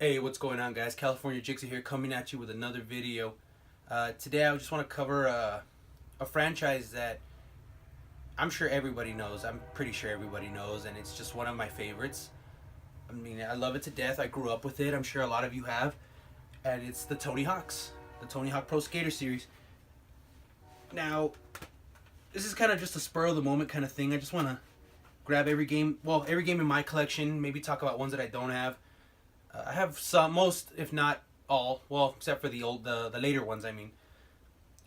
Hey, what's going on, guys? California Jixer here, coming at you with another video. Today I just want to cover a franchise that I'm sure everybody knows. I'm pretty sure everybody knows, and it's just one of my favorites. I mean, I love it to death. I grew up with it. I'm sure a lot of you have. And it's the Tony Hawks. The Tony Hawk Pro Skater Series. Now, this is kind of just a spur of the moment kind of thing. I just want to grab every game in my collection, maybe talk about ones that I don't have. I have most, if not all, well, except for the later ones. I mean,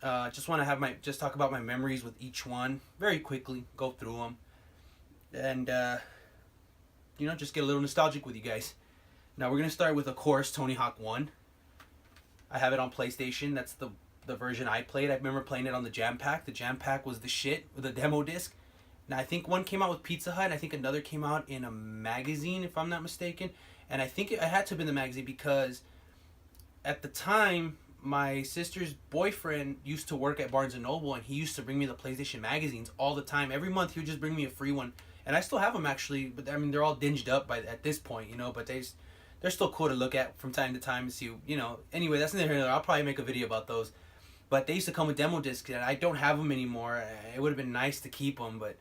just want to just talk about my memories with each one very quickly, go through them, and just get a little nostalgic with you guys. Now we're gonna start with, of course, Tony Hawk 1. I have it on PlayStation. That's the version I played. I remember playing it on the Jam Pack. The Jam Pack was the shit with a demo disc. Now I think one came out with Pizza Hut. I think another came out in a magazine, if I'm not mistaken. And I think it had to have been the magazine because at the time, my sister's boyfriend used to work at Barnes & Noble, and he used to bring me the PlayStation magazines all the time. Every month, he would just bring me a free one. And I still have them, actually, but I mean, they're all dinged up at this point, but they're still cool to look at from time to time and see, Anyway, that's neither here nor there. I'll probably make a video about those. But they used to come with demo discs, and I don't have them anymore. It would have been nice to keep them, but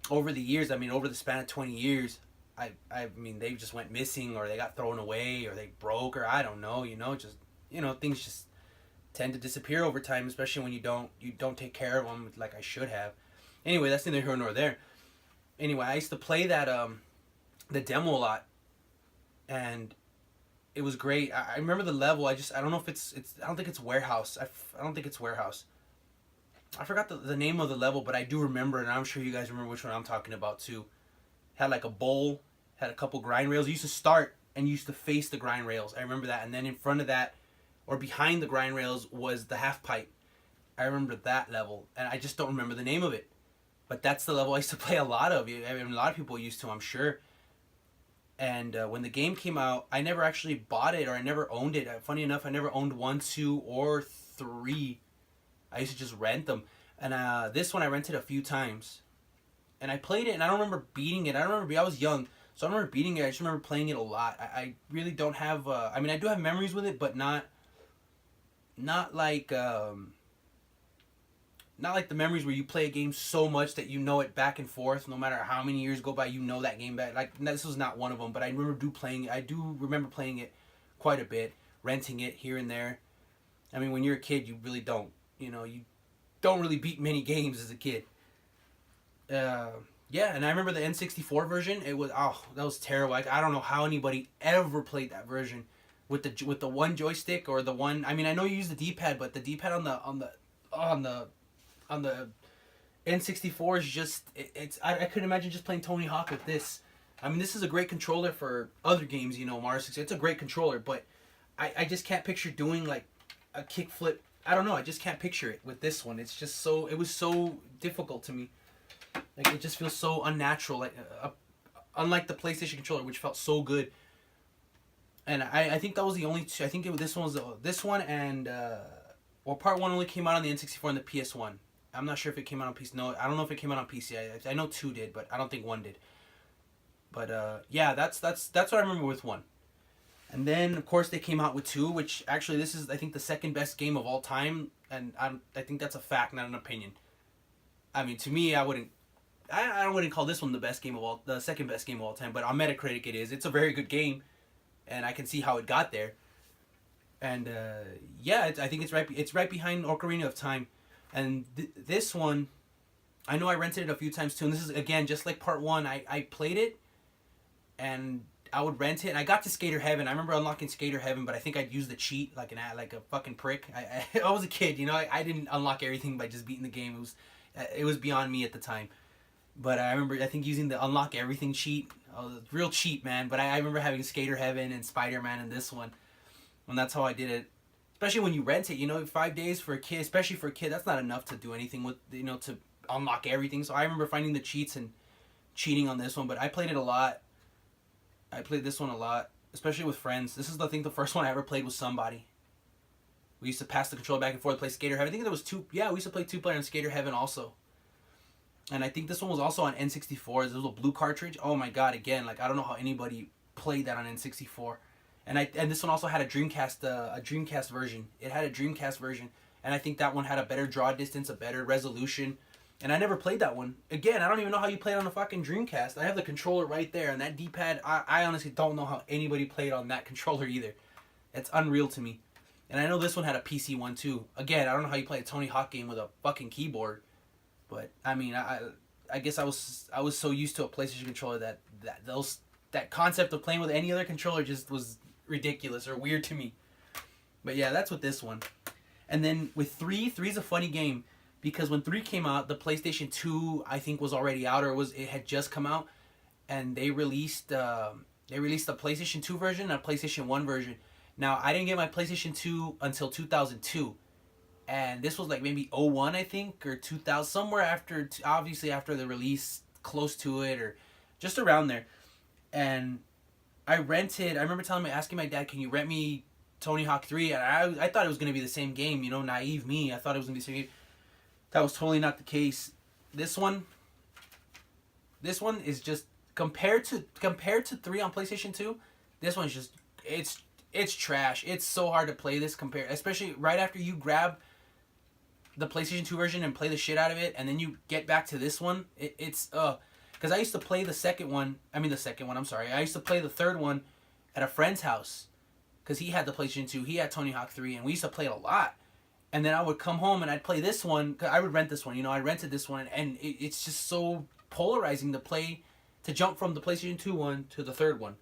over the years, over the span of 20 years, I mean, they just went missing, or they got thrown away, or they broke, or I don't know, things just tend to disappear over time, especially when you don't take care of them like I should have. Anyway, that's neither here nor there. Anyway, I used to play that the demo a lot, and it was great. I remember the level. I don't know if it's I don't think it's warehouse. I don't think it's warehouse. I forgot the name of the level, but I do remember, and I'm sure you guys remember which one I'm talking about too. Had like a bowl, had a couple grind rails. You used to start and you used to face the grind rails. I remember that. And then in front of that, or behind the grind rails, was the half pipe. I remember that level, and I just don't remember the name of it. But that's the level I used to play a lot of. I mean, a lot of people used to, I'm sure. And when the game came out, I never actually bought it, or I never owned it. Funny enough, I never owned 1, 2, or 3. I used to just rent them. And this one I rented a few times. And I played it, and I don't remember beating it. I was young, so I remember beating it. I just remember playing it a lot. I really don't have, I mean, I do have memories with it, but not like the memories where you play a game so much that you know it back and forth, no matter how many years go by, that game back. Like, this was not one of them, but I do remember playing it quite a bit, renting it here and there. I mean, when you're a kid, you really don't, you don't really beat many games as a kid. Yeah, and I remember the N64 version. That was terrible. I don't know how anybody ever played that version with the one joystick, or the one. I mean, I know you use the D-pad, but the D-pad on the N64 is just I couldn't imagine just playing Tony Hawk with this. I mean, this is a great controller for other games, Mario 64. It's a great controller, but I just can't picture doing like a kickflip. I don't know. I just can't picture it with this one. It was so difficult to me. Like, it just feels so unnatural, like unlike the PlayStation controller, which felt so good. And I think that was the only two. I think this one was this one, and part 1 only came out on the N64 and the PS1. I'm not sure if it came out on PC. No, I don't know if it came out on PC. I know 2 did, but I don't think 1 did. But yeah, that's what I remember with 1. And then, of course, they came out with 2, which actually, this is, I think, the second best game of all time, and I think that's a fact, not an opinion. I mean, to me, I wouldn't call this one the second best game of all time, but on Metacritic it is. It's a very good game, and I can see how it got there. And yeah, I think it's right behind Ocarina of Time. And this one, I know I rented it a few times too. And this is, again, just like part 1. I played it, and I would rent it, and I got to Skater Heaven. I remember unlocking Skater Heaven, but I think I'd used the cheat like a fucking prick. I was a kid, I didn't unlock everything by just beating the game. It was beyond me at the time. But I think using the unlock everything cheat, real cheap, man. But I remember having Skater Heaven and Spider-Man in this one, and that's how I did it. Especially when you rent it, 5 days for a kid, especially for a kid, that's not enough to do anything with, to unlock everything. So I remember finding the cheats and cheating on this one, but I played it a lot. I played this one a lot, especially with friends. This is, I think, the first one I ever played with somebody. We used to pass the controller back and forth, play Skater Heaven. I think there was 2. Yeah, we used to play 2-player in Skater Heaven also. And I think this one was also on N64. This was a blue cartridge. Oh my god, again, like, I don't know how anybody played that on N64. and this one also had a Dreamcast version. It had a Dreamcast version, and I think that one had a better draw distance, a better resolution. And I never played that one. Again, I don't even know how you played on the fucking Dreamcast. I have the controller right there, and that D-pad, I honestly don't know how anybody played on that controller either. It's unreal to me. And I know this one had a PC one too. Again, I don't know how you play a Tony Hawk game with a fucking keyboard. But I mean, I guess I was so used to a PlayStation controller that concept of playing with any other controller just was ridiculous or weird to me. But yeah, that's with this one. And then with 3's a funny game. Because when 3 came out, the PlayStation 2 I think was already out, or it had just come out, and they released a PlayStation 2 version and a PlayStation 1 version. Now I didn't get my PlayStation 2 until 2002, and this was like maybe 01 I think, or 2000, somewhere after, obviously after the release, close to it or just around there. And I remember asking my dad, can you rent me Tony Hawk 3? And I thought it was gonna be the same game, you know, naive me. I thought it was gonna be the same game. That was totally not the case. This one is just compared to 3 on PlayStation 2. This one's just it's trash. It's so hard to play this especially right after you grab the PlayStation 2 version and play the shit out of it, and then you get back to this one. It's because I used to play the second one. I'm sorry. I used to play the third one at a friend's house because he had the PlayStation 2. He had Tony Hawk 3, and we used to play it a lot. And then I would come home and I'd play this one. Cause I would rent this one. You know, I rented this one. And it's just so polarizing to jump from the PlayStation 2 one to the third one.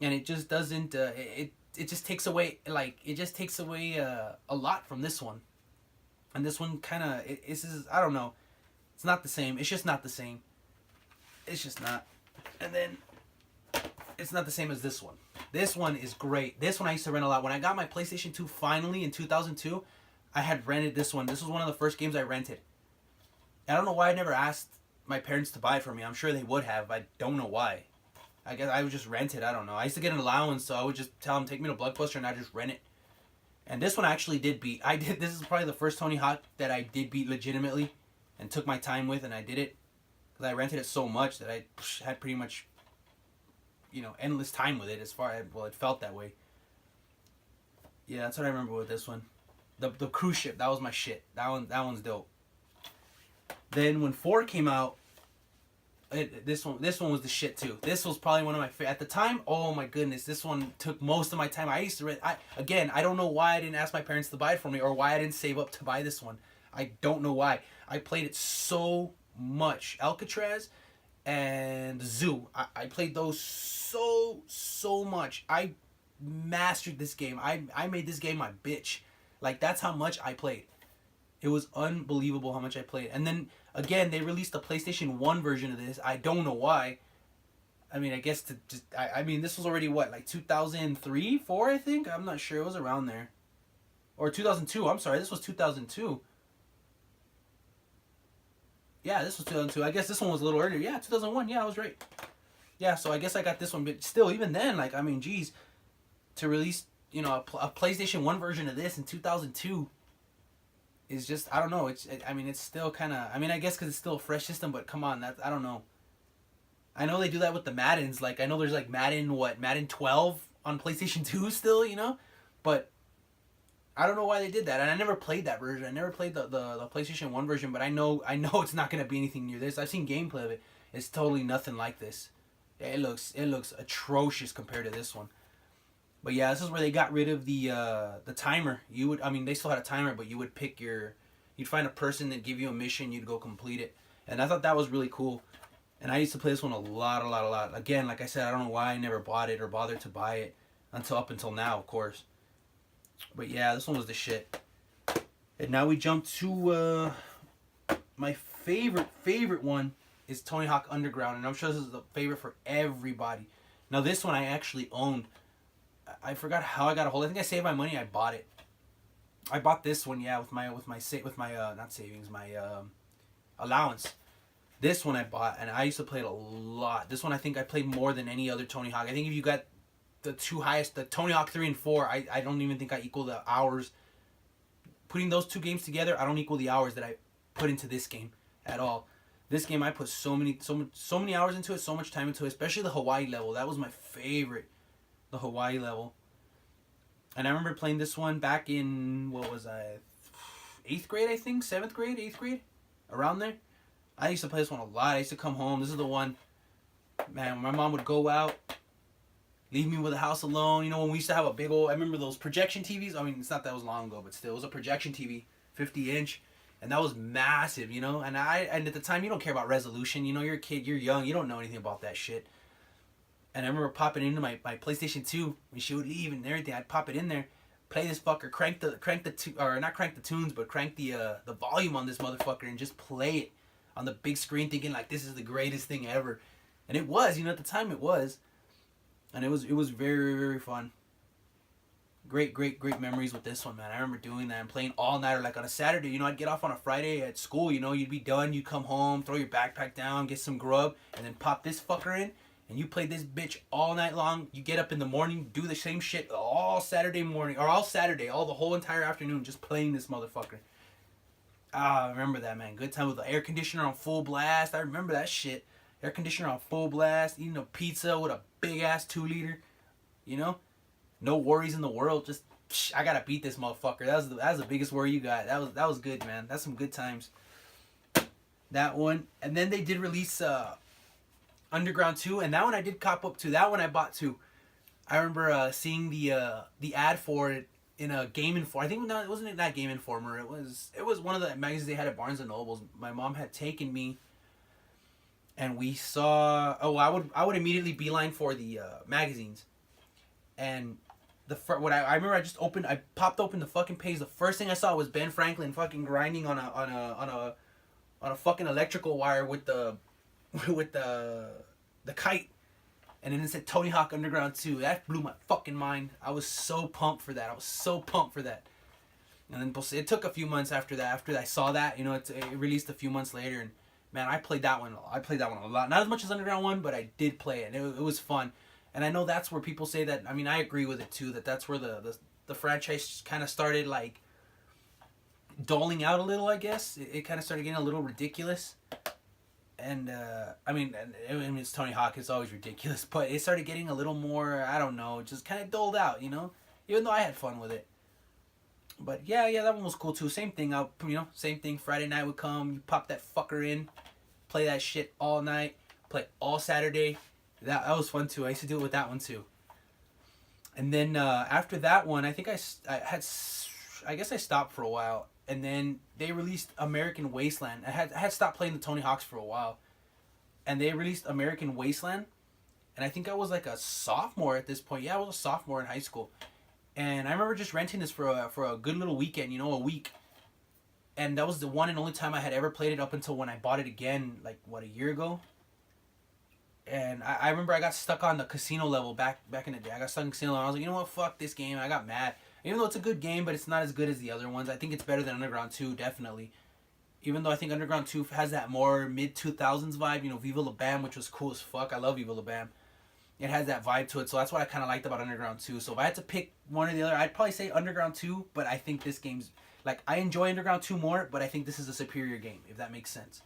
And it just doesn't, it just takes away, a lot from this one. And this one kind of, I don't know. It's not the same. It's just not the same. It's just not. And then, it's not the same as this one. This one is great. This one I used to rent a lot. When I got my PlayStation 2 finally in 2002, I had rented this one. This was one of the first games I rented. I don't know why I never asked my parents to buy it for me. I'm sure they would have. I don't know why. I guess I would just rent it. I don't know. I used to get an allowance, so I would just tell them, take me to Blockbuster, and I'd just rent it. And this one I actually did beat. This is probably the first Tony Hawk that I did beat legitimately and took my time with, and I did it. Because I rented it so much that I had pretty much, you know, endless time with it it felt that way. Yeah, that's what I remember with this one. The cruise ship, that was my shit. That one's dope. Then when 4 came out, this one was the shit too. This was probably one of my favorite at the time. Oh my goodness, this one took most of my time. I used to I don't know why I didn't ask my parents to buy it for me, or why I didn't save up to buy this one. I don't know why. I played it so much. Alcatraz and Zoo. I played those so much. I mastered this game. I made this game my bitch. Like, that's how much I played. It was unbelievable how much I played. And then again, they released the PlayStation 1 version of this. I don't know why. I mean, I guess this was already what, like 2003, 4, I think? I'm not sure. It was around there. Or 2002. I'm sorry. This was 2002. Yeah, this was 2002. I guess this one was a little earlier. Yeah, 2001. Yeah, I was right. Yeah, so I guess I got this one. But still, even then, like, I mean, geez, to release, you know, a PlayStation 1 version of this in 2002 is just, I don't know. It's still kind of, I guess because it's still a fresh system, but come on, I don't know. I know they do that with the Maddens. Like, I know there's like Madden 12 on PlayStation 2 still, you know? But I don't know why they did that. And I never played that version. I never played the PlayStation 1 version, but I know it's not going to be anything near this. I've seen gameplay of it. It's totally nothing like this. It looks atrocious compared to this one. But yeah, this is where they got rid of the timer. They still had a timer, but you would you'd find a person that give you a mission, you'd go complete it. And I thought that was really cool. And I used to play this one a lot. Again, like I said, I don't know why I never bought it or bothered to buy it up until now, of course. But yeah, this one was the shit. And now we jump to my favorite one is Tony Hawk Underground. And I'm sure this is the favorite for everybody. Now this one I actually owned. I forgot how I got a hold. I think I saved my money. I bought it. I bought this one, yeah, with my not savings, my allowance. This one I bought, and I used to play it a lot. This one I think I played more than any other Tony Hawk. I think if you got the two highest, the Tony Hawk 3 and 4, I don't even think I equal the hours. Putting those two games together, I don't equal the hours that I put into this game at all. This game I put so many hours into it, so much time into it, especially the Hawaii level. That was my favorite. the Hawaii level. And I remember playing this one back in, what was I, 8th grade, I think? 7th grade, 8th grade? Around there. I used to play this one a lot. I used to come home. This is the one, man, my mom would go out, leave me with the house alone. You know, when we used to have a big old, I remember those projection TVs. I mean, it's not that was long ago, but still, it was a projection TV, 50-inch. And that was massive, you know? And at the time, you don't care about resolution. You know, you're a kid, you're young, you don't know anything about that shit. And I remember popping into my PlayStation 2 when she would leave and everything. I'd pop it in there, play this fucker, crank the or not crank the tunes, but crank the volume on this motherfucker and just play it on the big screen, thinking like this is the greatest thing ever. And it was, you know, at the time it was, and it was very, very fun. Great memories with this one, man. I remember doing that and playing all night, or like on a Saturday. You know, I'd get off on a Friday at school. You know, you'd be done, you'd come home, throw your backpack down, get some grub, and then pop this fucker in. And you play this bitch all night long. You get up in the morning, do the same shit all Saturday morning, or all Saturday, all the whole entire afternoon, just playing this motherfucker. Ah, I remember that, man. Good time with the air conditioner on full blast. I remember that shit. Air conditioner on full blast, eating a pizza with a big ass 2-liter. You know, no worries in the world. Just I gotta beat this motherfucker. That was the biggest worry you got. That was good, man. That's some good times. That one, and then they did release Underground 2, and that one I did cop up to. That one I bought too. I remember seeing the ad for it in a Game Informer. I think it wasn't that Game Informer. It was one of the magazines they had at Barnes and Nobles. My mom had taken me, and we saw. Oh, I would immediately beeline for the magazines, and I remember I popped open the fucking page. The first thing I saw was Ben Franklin fucking grinding on a fucking electrical wire with the kite, and then it said Tony Hawk Underground 2. That blew my fucking mind. I was so pumped for that. And then it took a few months after that. After I saw that, you know, it released a few months later, and man, I played that one a lot. Not as much as Underground 1, but I did play it. It was fun, and I know that's where people say that. I mean, I agree with it too. That's where the franchise kind of started like doling out a little. I guess it kind of started getting a little ridiculous. And I mean, it's Tony Hawk. It's always ridiculous, but it started getting a little more. I don't know, just kind of doled out, you know. Even though I had fun with it, but yeah, that one was cool too. Same thing. Same thing. Friday night would come. You pop that fucker in, play that shit all night, play all Saturday. That was fun too. I used to do it with that one too. And then after that one, I think I guess I stopped for a while. And then they released American Wasteland. I had stopped playing the Tony Hawks for a while. And they released American Wasteland. And I think I was like a sophomore at this point. Yeah, I was a sophomore in high school. And I remember just renting this for a good little weekend, you know, a week. And that was the one and only time I had ever played it up until when I bought it again, like, a year ago? And I remember I got stuck on the casino level back in the day. I got stuck in casino level. I was like, you know what, fuck this game. I got mad. Even though it's a good game, but it's not as good as the other ones. I think it's better than Underground 2, definitely. Even though I think Underground 2 has that more mid-2000s vibe, you know, Viva La Bam, which was cool as fuck. I love Viva La Bam. It has that vibe to it, so that's what I kind of liked about Underground 2. So if I had to pick one or the other, I'd probably say Underground 2, but I think this game's... Like, I enjoy Underground 2 more, but I think this is a superior game, if that makes sense.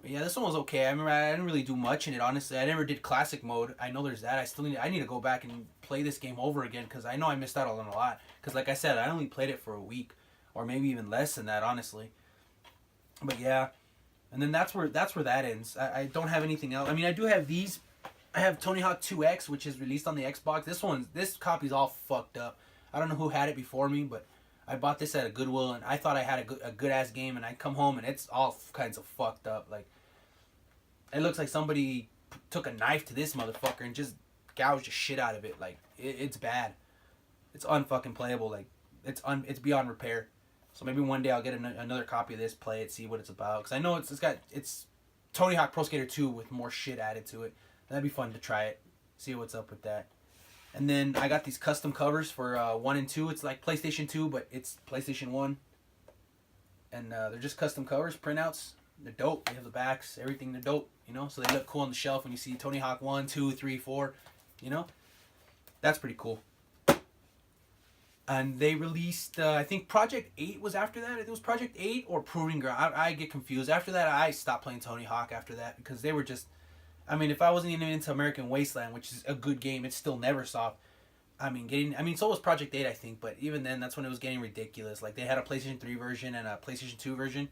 But yeah, this one was okay. I remember I didn't really do much in it, honestly. I never did classic mode. I know there's that. I need to go back and play this game over again, because I know I missed out on a lot. Because like I said, I only played it for a week, or maybe even less than that, honestly. But yeah, and then that's where that ends. I don't have anything else. I mean, I do have these. I have Tony Hawk 2X, which is released on the Xbox. This copy's all fucked up. I don't know who had it before me, but I bought this at a Goodwill, and I thought I had a good ass game, and I come home and it's all kinds of fucked up. Like, it looks like somebody took a knife to this motherfucker and just gouged the shit out of it. Like, it's bad. It's unfucking playable. Like, it's beyond repair. So maybe one day I'll get another copy of this, play it, see what it's about. Because I know it's Tony Hawk Pro Skater 2 with more shit added to it. That'd be fun to try it, see what's up with that. And then I got these custom covers for 1 and 2. It's like PlayStation 2, but it's PlayStation 1. And they're just custom covers, printouts. They're dope. They have the backs, everything. They're dope, you know? So they look cool on the shelf when you see Tony Hawk 1, 2, 3, 4, you know? That's pretty cool. And they released, I think Project 8 was after that. It was Project 8 or Proving Ground. I get confused. After that, I stopped playing Tony Hawk after that because they were just... I mean, if I wasn't even into American Wasteland, which is a good game, it's still Neversoft. I mean, so was Project 8, I think, but even then, that's when it was getting ridiculous. Like, they had a PlayStation 3 version and a PlayStation 2 version,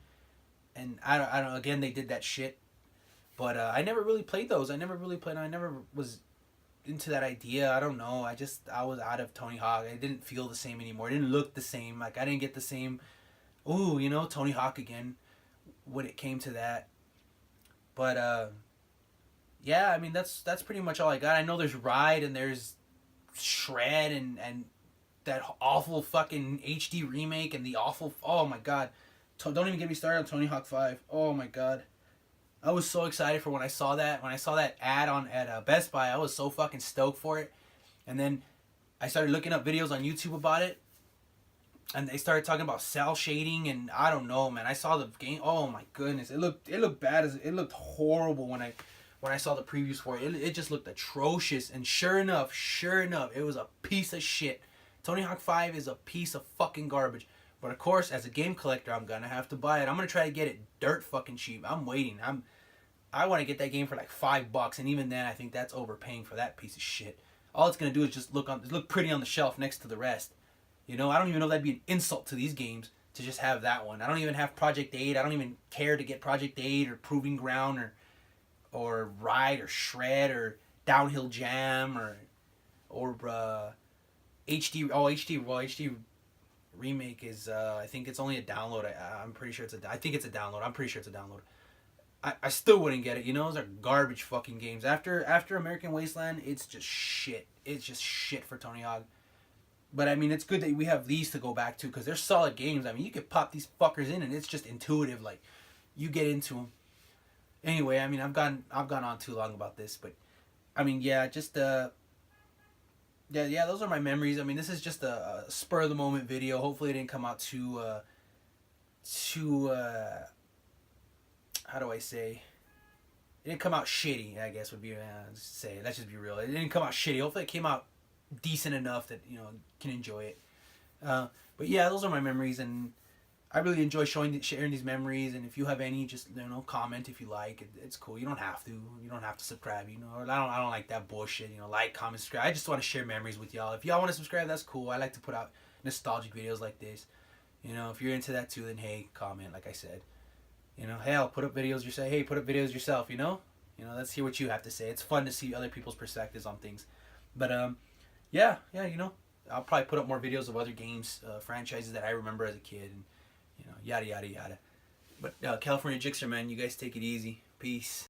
and I don't, again, they did that shit. But I never really played those. I never really played, I never was into that idea. I don't know. I was out of Tony Hawk. I didn't feel the same anymore. It didn't look the same. Like, I didn't get the same, ooh, Tony Hawk again when it came to that. But, yeah, I mean, that's pretty much all I got. I know there's Ride and there's Shred and that awful fucking HD remake and the awful, oh my god. Don't even get me started on Tony Hawk 5. Oh my god. I was so excited for when I saw that. When I saw that ad on at Best Buy, I was so fucking stoked for it. And then I started looking up videos on YouTube about it, and they started talking about cell shading, and I don't know, man. I saw the game. Oh my goodness, it looked bad. It looked horrible when I saw the previews for it. It just looked atrocious. And sure enough, it was a piece of shit. Tony Hawk 5 is a piece of fucking garbage. But of course, as a game collector, I'm gonna have to buy it. I'm gonna try to get it dirt fucking cheap. I'm waiting. I want to get that game for like $5, and even then, I think that's overpaying for that piece of shit. All it's gonna do is just look pretty on the shelf next to the rest. I don't even know if that'd be an insult to these games to just have that one. I don't even have Project 8. I don't even care to get Project 8 or Proving Ground or Ride or Shred or Downhill Jam or HD. Oh, HD. Well, HD remake is I think it's only a download. I'm pretty sure I think it's a download. I'm pretty sure it's a download. I still wouldn't get it. Those are garbage fucking games. After American Wasteland, it's just shit. It's just shit for Tony Hawk. But I mean, it's good that we have these to go back to because they're solid games. I mean, you could pop these fuckers in and it's just intuitive. Like, you get into them. Anyway, I mean, I've gone on too long about this, but I mean, yeah, just yeah, those are my memories. I mean, this is just a spur of the moment video. Hopefully, it didn't come out too how do I say? It didn't come out shitty. I guess would be say. Let's just be real. It didn't come out shitty. Hopefully, it came out decent enough that can enjoy it. But yeah, those are my memories, and I really enjoy sharing these memories. And if you have any, just comment if you like. It's cool. You don't have to. You don't have to subscribe. Or I don't like that bullshit. Like, comment, subscribe. I just want to share memories with y'all. If y'all want to subscribe, that's cool. I like to put out nostalgic videos like this. If you're into that too, then hey, comment. Like I said. Hey, I'll put up videos. You say, hey, put up videos yourself. Let's hear what you have to say. It's fun to see other people's perspectives on things. But yeah, I'll probably put up more videos of other games, franchises that I remember as a kid, and yada yada yada. But California Jixer, man, you guys take it easy. Peace.